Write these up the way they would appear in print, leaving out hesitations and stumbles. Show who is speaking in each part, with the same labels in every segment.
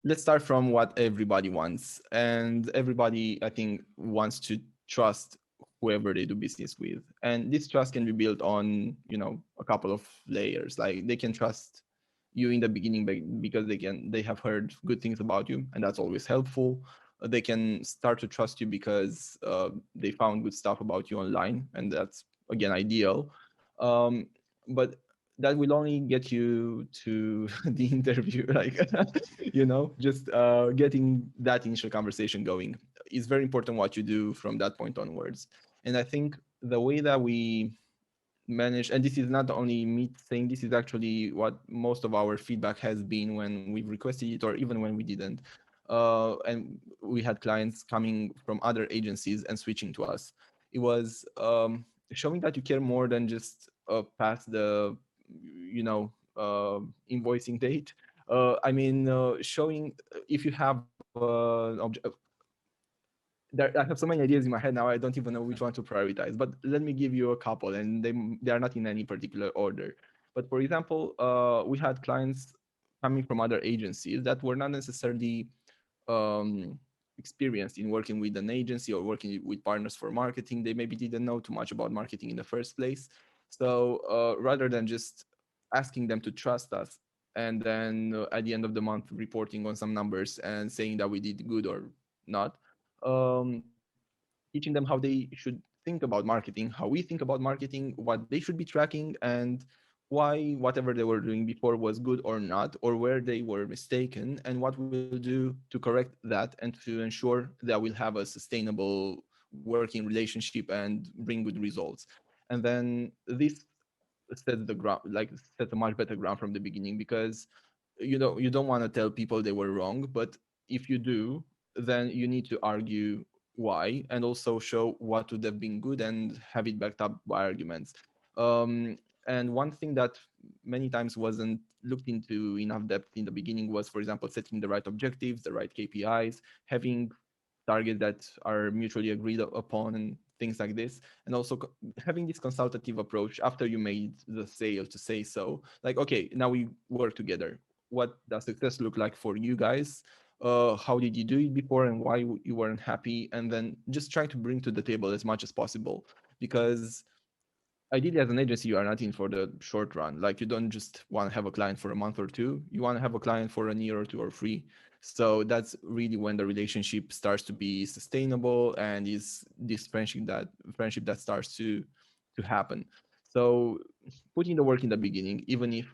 Speaker 1: let's start from what everybody wants. And everybody, I think, wants to trust whoever they do business with. And this trust can be built on, a couple of layers. Like they can trust you in the beginning because they have heard good things about you, and that's always helpful. They can start to trust you because they found good stuff about you online, and that's again ideal. Um, but that will only get you to the interview, like just getting that initial conversation going. It's very important what you do from that point onwards. And I think the way that we manage, and this is not only me saying, this is actually what most of our feedback has been when we've requested it, or even when we didn't, and we had clients coming from other agencies and switching to us. It was showing that you care more than just past the invoicing date. I mean, showing if you have I have so many ideas in my head now. I don't even know which one to prioritize. But let me give you a couple, and they are not in any particular order. But for example, we had clients coming from other agencies that were not necessarily um, experienced in working with an agency or working with partners for marketing. They maybe didn't know too much about marketing in the first place. So rather than just asking them to trust us and then at the end of the month reporting on some numbers and saying that we did good or not, teaching them how they should think about marketing, how we think about marketing, what they should be tracking, and why whatever they were doing before was good or not, or where they were mistaken, and what we'll do to correct that and to ensure that we'll have a sustainable working relationship and bring good results. And then this sets the ground, like sets a much better ground from the beginning, because you don't want to tell people they were wrong, but if you do, then you need to argue why and also show what would have been good and have it backed up by arguments. um, and one thing that many times wasn't looked into enough depth in the beginning was, for example, setting the right objectives, the right KPIs, having targets that are mutually agreed upon, and things like this. And also having this consultative approach after you made the sale to say, so like, okay, now we work together. What does success look like for you guys? How did you do it before and why you weren't happy? And then just try to bring to the table as much as possible, because ideally as an agency you are not in for the short run. Like you don't just want to have a client for a month or two, you want to have a client for a year or two or three. So that's really when the relationship starts to be sustainable and is this friendship that starts to happen. So putting the work in the beginning, even if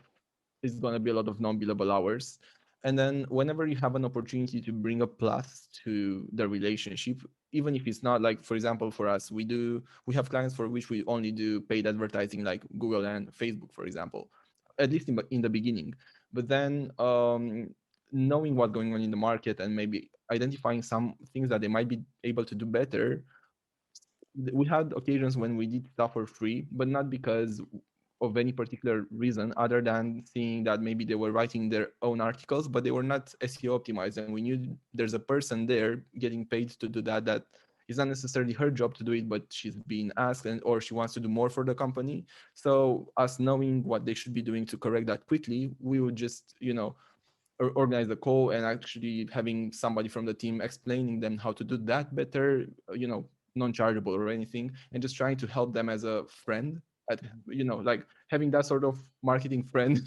Speaker 1: it's going to be a lot of non-billable hours. And then whenever you have an opportunity to bring a plus to the relationship, even if it's not, like, for example, for us, we have clients for which we only do paid advertising, like Google and Facebook, for example, at least in the beginning. But then knowing what's going on in the market and maybe identifying some things that they might be able to do better, we had occasions when we did stuff for free, but not because of any particular reason other than seeing that maybe they were writing their own articles, but they were not SEO optimized. And we knew there's a person there getting paid to do that, that is not necessarily her job to do it, but she's being asked, and or she wants to do more for the company. So us knowing what they should be doing to correct that quickly, we would just, organize the call and actually having somebody from the team explaining them how to do that better, non-chargeable or anything, and just trying to help them as a friend, at, like having that sort of marketing friend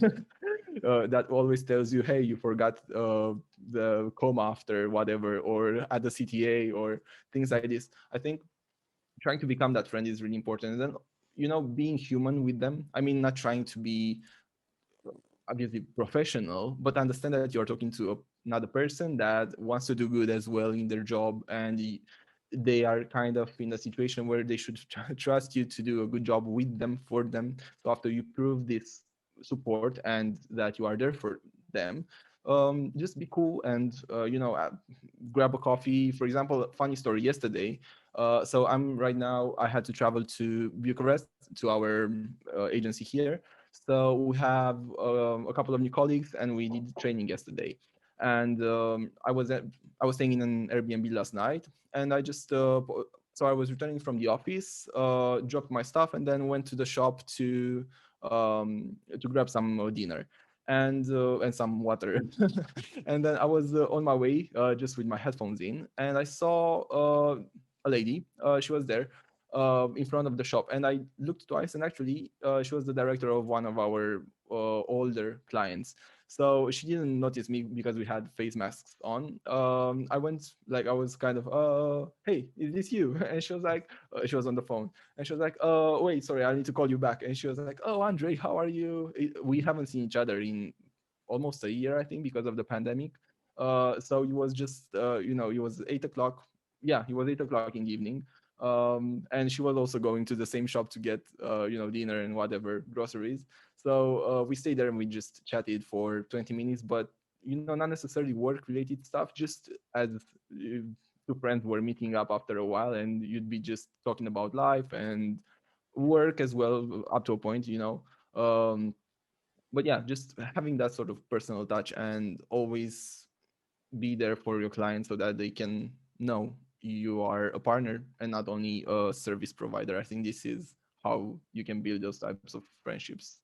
Speaker 1: that always tells you, hey, you forgot the comma after whatever, or add the CTA or things like this. I think trying to become that friend is really important. And then, being human with them. I mean, not trying to be obviously professional, but understand that you're talking to another person that wants to do good as well in their job, and they are kind of in a situation where they should trust you to do a good job with them, for them. So after you prove this support and that you are there for them, just be cool and grab a coffee. For example, a funny story yesterday. So I'm right now, I had to travel to Bucharest to our agency here. So we have a couple of new colleagues, and we did training yesterday. And I was staying in an Airbnb last night, and I just so I was returning from the office, dropped my stuff, and then went to the shop to grab some dinner. and some water. And then I was on my way, just with my headphones in, and I saw a lady. She was there in front of the shop, and I looked twice, and actually, she was the director of one of our older clients. So she didn't notice me because we had face masks on. I went, like, I was kind of, hey, is this you? And she was like, she was on the phone, and she was like, wait, sorry, I need to call you back. And she was like, oh, Andre, how are you? We haven't seen each other in almost a year, I think, because of the pandemic. So it was just, it was 8 o'clock. Yeah, it was 8 o'clock in the evening. And she was also going to the same shop to get, dinner and whatever groceries. So we stayed there and we just chatted for 20 minutes, but not necessarily work related stuff, just as two friends were meeting up after a while, and you'd be just talking about life and work as well up to a point. But yeah, just having that sort of personal touch and always be there for your clients so that they can know you are a partner and not only a service provider. I think this is how you can build those types of friendships.